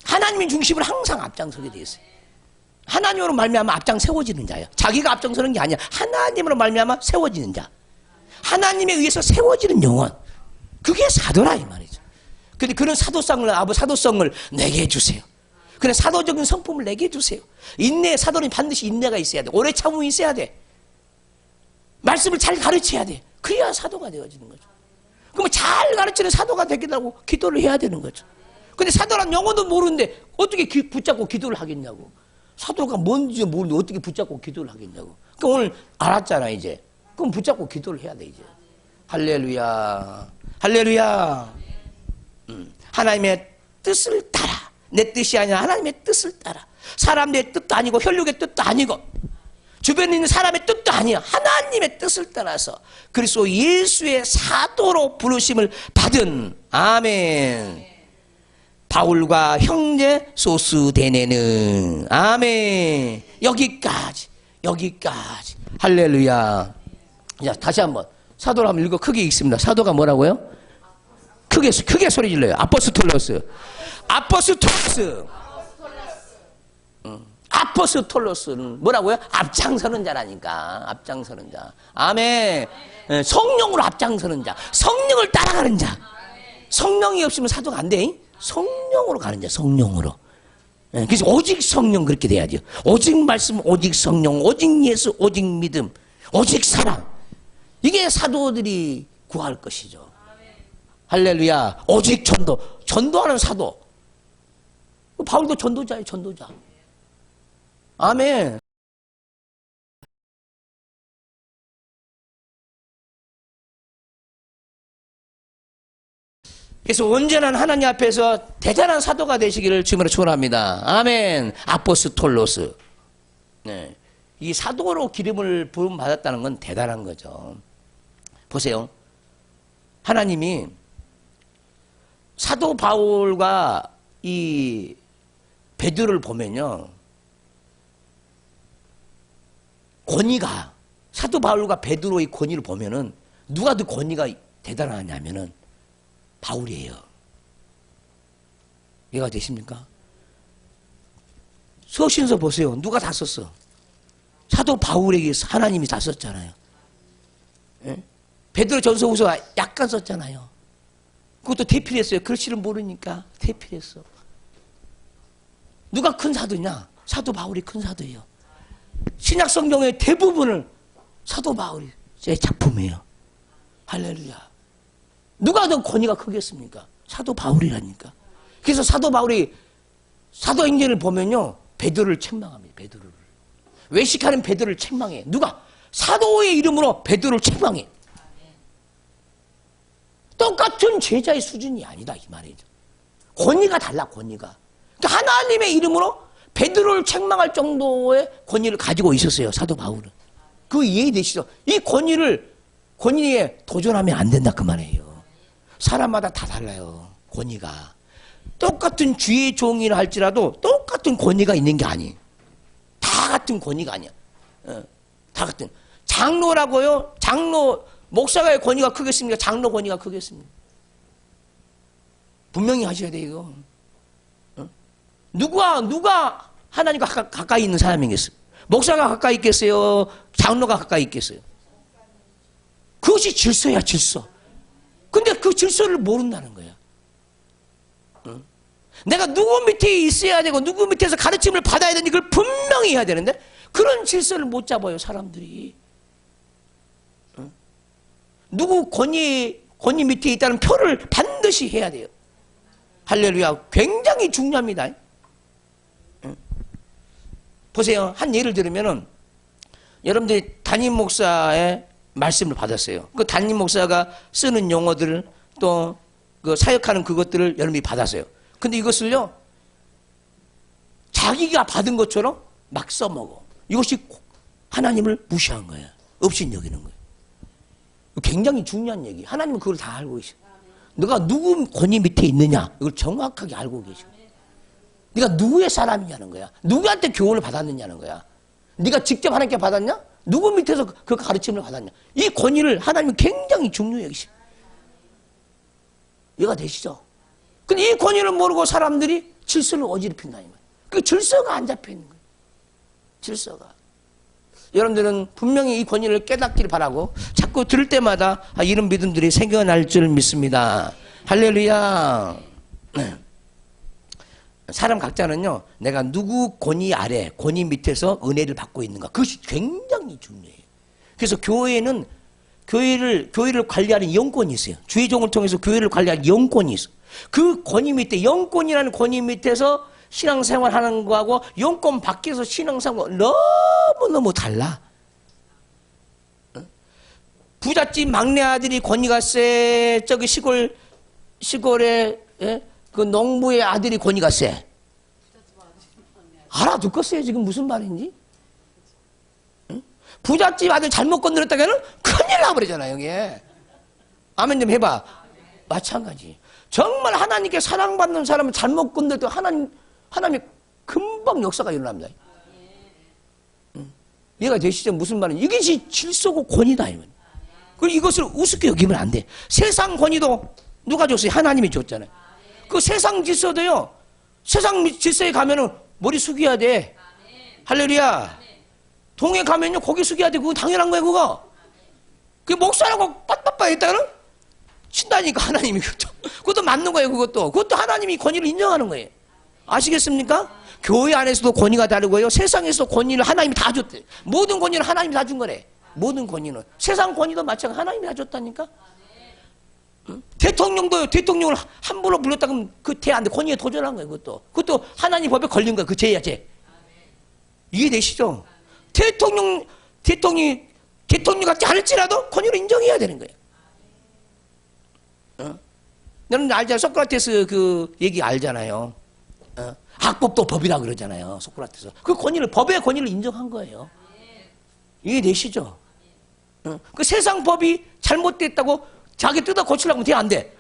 Speaker 1: 하나님의 중심을 항상 앞장서게 되어 있어요. 하나님으로 말미암아 앞장 세워지는 자예요. 자기가 앞장서는 게 아니야. 하나님으로 말미암아 세워지는 자. 하나님에 의해서 세워지는 영혼. 그게 사도라 이 말이죠. 근데 그런 사도성을 내게 해주세요. 그런 사도적인 성품을 내게 해주세요. 인내, 사도는 반드시 인내가 있어야 돼. 오래 참음이 있어야 돼. 말씀을 잘 가르쳐야 돼. 그래야 사도가 되어지는 거죠. 그러면 잘 가르치는 사도가 되겠다고 기도를 해야 되는 거죠. 근데 사도란 영어도 모르는데 어떻게 붙잡고 기도를 하겠냐고. 사도가 뭔지 모르는데 어떻게 붙잡고 기도를 하겠냐고. 그럼 오늘 알았잖아 이제. 그럼 붙잡고 기도를 해야 돼 이제. 할렐루야. 할렐루야. 하나님의 뜻을 따라. 내 뜻이 아니라 하나님의 뜻을 따라. 사람의 뜻도 아니고 혈육의 뜻도 아니고 주변에 있는 사람의 뜻도 아니야. 하나님의 뜻을 따라서 그리스도 예수의 사도로 부르심을 받은 아멘. 바울과 형제 소스데네는 아멘. 여기까지 할렐루야. 자, 다시 한번 사도를 한번 읽어 크게 읽습니다. 사도가 뭐라고요? 크게 소리 질러요. 아포스톨로스. 아포스톨로스는 뭐라고요? 앞장서는 자라니까. 앞장서는 자. 아멘. 성령으로 앞장서는 자. 성령을 따라가는 자. 성령이 없으면 사도가 안 돼. 성령으로 가는 자. 성령으로. 그래서 오직 성령 그렇게 돼야죠. 오직 말씀, 오직 성령, 오직 예수, 오직 믿음, 오직 사랑. 이게 사도들이 구할 것이죠. 할렐루야. 오직 전도하는 사도. 바울도 전도자예요. 전도자. 아멘. 그래서 온전한 하나님 앞에서 대단한 사도가 되시기를 주님으로 축원합니다. 아멘. 아포스톨로스. 네. 이 사도로 기름을 부음 받았다는 건 대단한 거죠. 보세요. 하나님이 사도 바울과 이 베드로를 보면요. 권위가 사도 바울과 베드로의 권위를 보면은 누가 더 권위가 대단하냐면은 바울이에요. 이해가 되십니까? 서신서 보세요. 누가 다 썼어? 사도 바울에게 하나님이 다 썼잖아요. 예? 베드로 전서후서 약간 썼잖아요. 그것도 대필했어요. 글씨를 모르니까 대필했어. 누가 큰 사도냐? 사도 바울이 큰 사도예요. 신약 성경의 대부분을 사도 바울이 제 작품이에요. 할렐루야. 누가 더 권위가 크겠습니까? 사도 바울이라니까. 그래서 사도 바울이 사도행전을 보면요. 베드로를 책망합니다. 베드로를. 외식하는 베드로를 책망해. 누가? 사도의 이름으로 베드로를 책망해. 똑같은 제자의 수준이 아니다 이 말이죠. 권위가 달라 권위가. 그러니까 하나님의 이름으로 베드로를 책망할 정도의 권위를 가지고 있었어요. 사도 바울은. 그 이해되시죠? 이 권위에 도전하면 안 된다 그 말이에요. 사람마다 다 달라요. 권위가. 똑같은 주의 종이라 할지라도 똑같은 권위가 있는 게 아니에요. 다 같은 권위가 아니야. 다 같은. 장로라고요? 장로, 목사가의 권위가 크겠습니까? 장로 권위가 크겠습니까? 분명히 하셔야 돼요, 이거. 누가 하나님과 가까이 있는 사람이겠어요? 목사가 가까이 있겠어요? 장로가 가까이 있겠어요? 그것이 질서야, 질서. 근데 그 질서를 모른다는 거야. 내가 누구 밑에 있어야 되고 누구 밑에서 가르침을 받아야 되는지 그걸 분명히 해야 되는데 그런 질서를 못 잡아요, 사람들이. 누구 권위 밑에 있다는 표를 반드시 해야 돼요. 할렐루야. 굉장히 중요합니다. 보세요. 한 예를 들으면은 여러분들이 담임 목사의 말씀을 받았어요. 그 담임 목사가 쓰는 용어들을 또 그 사역하는 그것들을 여러분이 받았어요. 근데 이것을요, 자기가 받은 것처럼 막 써먹어. 이것이 하나님을 무시한 거예요. 없인 여기는 거예요. 굉장히 중요한 얘기. 하나님은 그걸 다 알고 계셔. 너가 누구 권위 밑에 있느냐, 이걸 정확하게 알고 계셔. 네가 누구의 사람이냐는 거야. 누구한테 교훈을 받았느냐는 거야. 네가 직접 하나님께 받았냐? 누구 밑에서 그 가르침을 받았냐? 이 권위를 하나님은 굉장히 중요해 여기셔. 이해가 되시죠? 근데 이 권위를 모르고 사람들이 질서를 어지럽힌다 이 말이에요. 그 질서가 안 잡혀 있는 거예요. 질서가. 여러분들은 분명히 이 권위를 깨닫기를 바라고 자꾸 들을 때마다 이런 믿음들이 생겨날 줄 믿습니다. 할렐루야. 사람 각자는요, 내가 누구 권위 아래, 권위 밑에서 은혜를 받고 있는가, 그것이 굉장히 중요해요. 그래서 교회를 관리하는 영권이 있어요. 주의 종을 통해서 교회를 관리하는 영권이 있어요. 그 권위 밑에, 영권이라는 권위 밑에서 신앙생활 하는 거하고 영권 밖에서 신앙생활 너무너무 달라. 부잣집 막내 아들이 권위가 세. 저기 시골에, 예? 그 농부의 아들이 권위가 세. 알아듣겠어요, 지금 무슨 말인지? 응? 부잣집 아들 잘못 건드렸다가는 큰일 나버리잖아요, 이게. 아멘 좀 해봐. 마찬가지. 정말 하나님께 사랑받는 사람은 잘못 건드렸다 하나님이 금방 역사가 일어납니다. 응? 이해가 되시죠? 무슨 말인지. 이것이 질서고 권위다. 그리고 이것을 우습게 여기면 안 돼. 세상 권위도 누가 줬어요? 하나님이 줬잖아요. 그 세상 질서도요, 세상 질서에 가면은 머리 숙여야 돼. 할렐루야. 동에 가면요, 고개 숙여야 돼. 그거 당연한 거예요, 그거. 그 목사라고 빠빠빠 했다가는 친다니까, 하나님이. 그것도 맞는 거예요, 그것도. 그것도 하나님이 권위를 인정하는 거예요. 아시겠습니까? 교회 안에서도 권위가 다르고요, 세상에서도 권위를 하나님이 다 줬대. 모든 권위를 하나님이 다 준 거래. 모든 권위는. 세상 권위도 마찬가지 하나님이 다 줬다니까? 대통령을 함부로 불렀다 그러면 그 태한테 권위에 도전한 거예요, 그것도 하나님 법에 걸린 거예요, 그 죄야, 죄. 이해되시죠? 대통령이 같지 않을지라도 권위를 인정해야 되는 거예요. 여러분 알잖아요. 소크라테스 그 얘기 알잖아요. 악법도 법이라 그러잖아요, 소크라테스. 그 권위를, 법의 권위를 인정한 거예요. 이해되시죠? 그 세상 법이 잘못됐다고 자기 뜯어 고치려고 돼? 안 돼?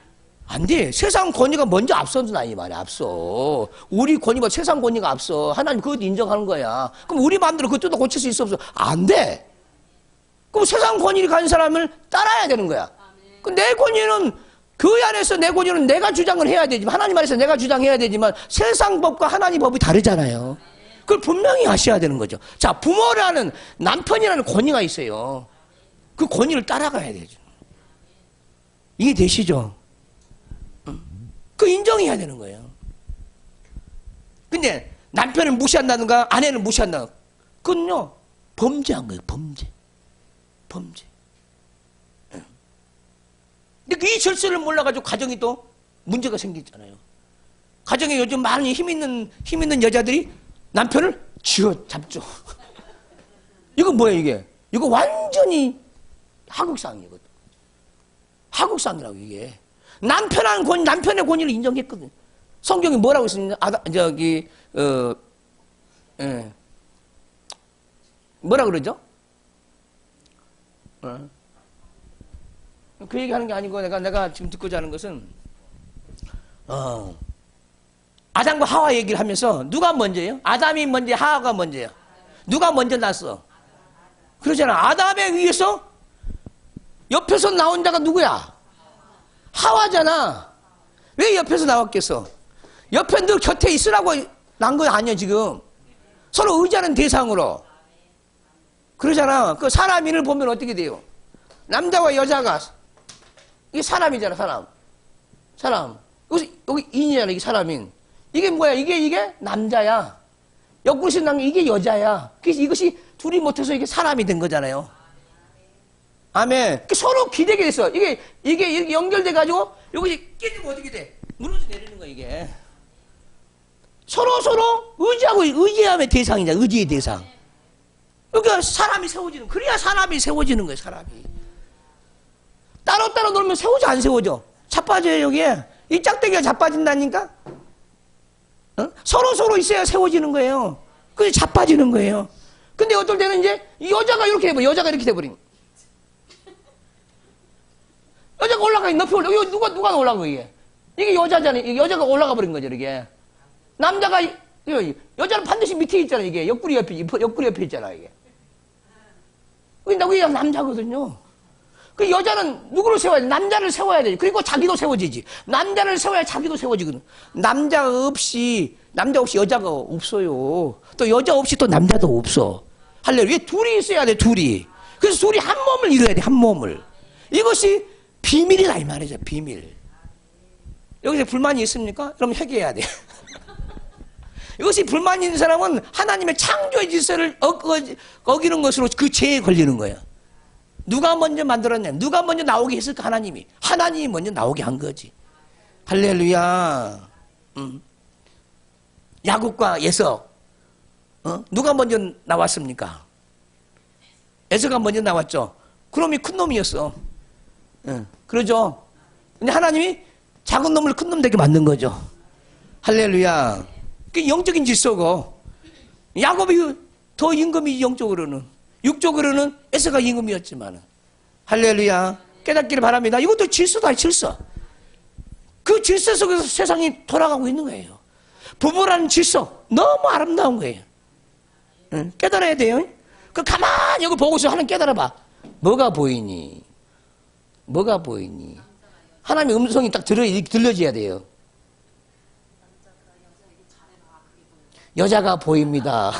Speaker 1: 안 돼. 세상 권위가 먼저 앞선다 이 말이야. 앞서. 우리 권위보다 세상 권위가 앞서. 하나님 그것도 인정하는 거야. 그럼 우리 마음대로 그거 뜯어 고칠 수 있어 없어? 안 돼. 그럼 세상 권위를 가진 사람을 따라야 되는 거야. 그 내 권위는 교회 안에서 내 권위는 내가 주장을 해야 되지만 하나님 안에서 내가 주장해야 되지만 세상 법과 하나님 법이 다르잖아요. 그걸 분명히 아셔야 되는 거죠. 자, 부모라는 남편이라는 권위가 있어요. 그 권위를 따라가야 되죠. 이게 되시죠? 그 인정해야 되는 거예요. 근데 남편을 무시한다든가 아내를 무시한다든가 그건요 범죄한 거예요. 범죄. 근데 이 절세를 몰라가지고 가정이 또 문제가 생기잖아요. 가정에 요즘 많이 힘 있는 여자들이 남편을 쥐어잡죠. 이거 뭐야 이게? 이거 완전히 하극상이거든. 하극상이라고 이게. 남편의 권위를 인정했거든. 성경이 뭐라고 했습니까? 뭐라 그러죠? 그 얘기하는 게 아니고 내가 지금 듣고자 하는 것은 아담과 하와 얘기를 하면서 누가 먼저예요? 아담이 먼저, 하와가 먼저예요. 누가 먼저 났어? 그러잖아. 아담에 의해서 옆에서 나온 자가 누구야? 하와잖아. 왜 옆에서 나왔겠어? 옆에 늘 곁에 있으라고 난 거 아니야 지금. 서로 의지하는 대상으로. 그러잖아. 그 사람인을 보면 어떻게 돼요? 남자와 여자가 이게 사람이잖아. 사람. 여기 인이잖아. 이게 사람인. 이게 뭐야? 이게 남자야. 옆구리에서 난 게 이게 여자야. 그래서 이것이 둘이 못해서 이게 사람이 된 거잖아요. 아멘. 서로 기대게 됐어. 이게 이렇게 연결돼가지고 이것이 깨지면 어떻게 돼? 무너져 내리는 거야 이게. 서로 의지함의 대상이잖아. 의지의 대상. 그러니까 사람이 세워지는. 그래야 사람이 세워지는 거예요. 사람이. 따로 놀면 세워져 안 세워져? 자빠져요 여기에. 이 짝대기가 자빠진다니까. 서로 있어야 세워지는 거예요. 그래서 자빠지는 거예요. 근데 어떨 때는 이제 여자가 이렇게 돼버려. 여자가 이렇게 돼버린. 여자가 올라가 높이 올라. 이거 누가 올라가 이게? 이게 여자잖아요. 이게 여자가 올라가 버린 거죠 이게. 남자가 여자는 반드시 밑에 있잖아 이게. 옆구리 옆에 있잖아 이게. 근데 그게 남자거든요. 그 여자는 누구를 세워야 돼? 남자를 세워야 돼. 그리고 자기도 세워지지. 남자를 세워야 자기도 세워지거든. 남자 없이 여자가 없어요. 또 여자 없이 또 남자도 없어. 할렐루야. 둘이 있어야 돼. 둘이. 그래서 둘이 한 몸을 이루어야 돼. 한 몸을. 이것이 비밀이다 이 말이죠. 비밀. 여기서 불만이 있습니까? 그럼 회개해야 돼. 이것이 불만이 있는 사람은 하나님의 창조의 질서를 어기는 것으로 그 죄에 걸리는 거예요. 누가 먼저 만들었냐? 누가 먼저 나오게 했을까? 하나님이 먼저 나오게 한 거지. 할렐루야. 야곱과 에서 누가 먼저 나왔습니까? 에서가 먼저 나왔죠. 그놈이 큰 놈이었어. 그러죠. 근데 하나님이 작은 놈을 큰 놈 되게 만든 거죠. 할렐루야. 그 영적인 질서고 야곱이 더 임금이 영적으로는, 육적으로는 에서가 임금이었지만, 할렐루야. 깨닫기를 바랍니다. 이것도 질서다. 질서. 그 질서 속에서 세상이 돌아가고 있는 거예요. 부부라는 질서 너무 아름다운 거예요. 깨달아야 돼요. 그 가만히 여기 보고서 하나님 깨달아봐. 뭐가 보이니? 하나님의 음성이 딱 들려져야 돼요. 여자가 보입니다.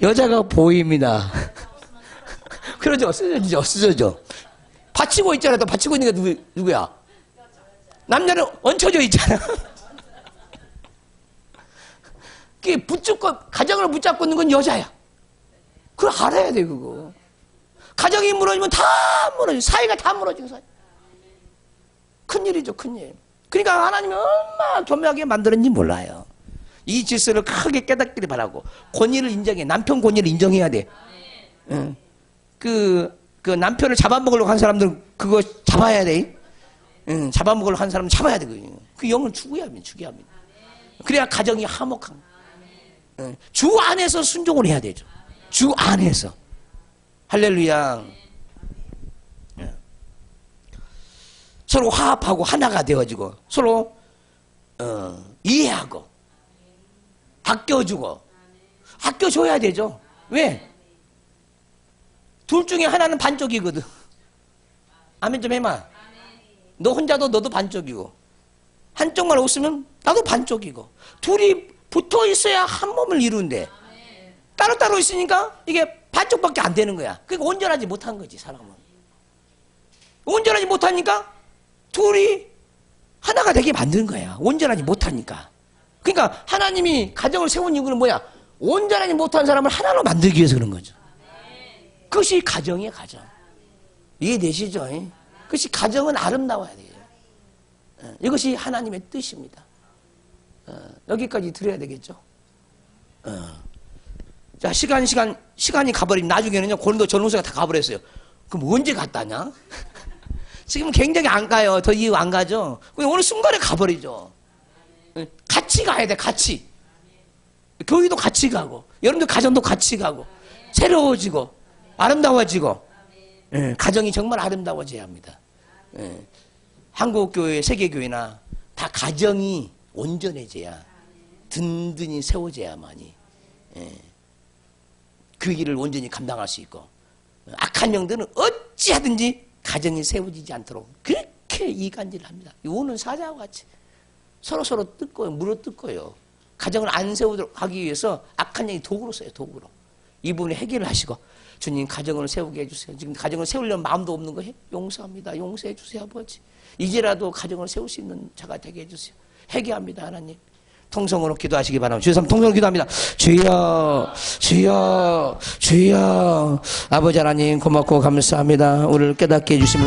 Speaker 1: 여자가 보입니다. 그러죠. 쓰러져. 받치고 있잖아. 또 받치고 있는 게 누구야? 남자는 얹혀져 있잖아. 그게 가정을 붙잡고 있는 건 여자야. 그걸 알아야 돼, 그거. 가정이 무너지면 다 무너져. 사회가 다 무너지는 사회. 큰일이죠, 큰일. 그러니까 하나님이 얼마나 교묘하게 만들었는지 몰라요. 이 질서를 크게 깨닫기를 바라고, 권위를 인정해. 남편 권위를 인정해야 돼. 그 남편을 잡아먹으려고 한 사람들은 그거 잡아야 돼. 잡아먹으려고 한 사람은 잡아야 돼. 그 영을 죽여야 합니다. 그래야 가정이 화목한. 주 안에서 순종을 해야 되죠. 주 안에서. 할렐루야. 예. 서로 화합하고 하나가 되어지고 서로 이해하고 아껴주고 아껴줘야 되죠. 왜? 둘 중에 하나는 반쪽이거든. 아멘 좀 해봐. 너 혼자도 너도 반쪽이고 한쪽만 없으면 나도 반쪽이고 둘이 붙어 있어야 한 몸을 이루는데 따로따로 있으니까 이게 반쪽밖에 안 되는 거야. 그러니까 온전하지 못한 거지 사람은. 온전하지 못하니까 둘이 하나가 되게 만드는 거야. 온전하지 못하니까. 그러니까 하나님이 가정을 세운 이유는 뭐야? 온전하지 못한 사람을 하나로 만들기 위해서 그런 거죠. 그것이 가정이에요. 가정. 이해되시죠? 그것이 가정은 아름다워야 돼요. 이것이 하나님의 뜻입니다. 여기까지 들어야 되겠죠? 자, 시간이 가버리면 나중에는요, 고린도 전후서가 다 가버렸어요. 그럼 언제 갔다냐? 지금 굉장히 안 가요. 더 이후 안 가죠? 오늘 순간에 가버리죠. 같이 가야 돼, 같이. 교회도 같이 가고, 여러분들 가정도 같이 가고, 새로워지고, 아름다워지고, 가정이 정말 아름다워져야 합니다. 한국교회, 세계교회나 다 가정이 온전해져야, 든든히 세워져야만이, 그 일을 온전히 감당할 수 있고, 악한 영들은 어찌하든지 가정이 세워지지 않도록 그렇게 이간질을 합니다. 오는 사자와 같이 서로 뜯고요, 물어뜯고요. 가정을 안 세우도록 하기 위해서 악한 영이 도구로 써요, 도구로. 이 부분에 해결을 하시고, 주님 가정을 세우게 해주세요. 지금 가정을 세우려는 마음도 없는 거 용서합니다. 용서해 주세요, 아버지. 이제라도 가정을 세울 수 있는 자가 되게 해주세요. 회개합니다, 하나님. 통성으로 기도하시기 바랍니다. 주여 통성으로 기도합니다. 주여, 주여, 주여. 아버지 하나님 고맙고 감사합니다. 우리를 깨닫게 해주시면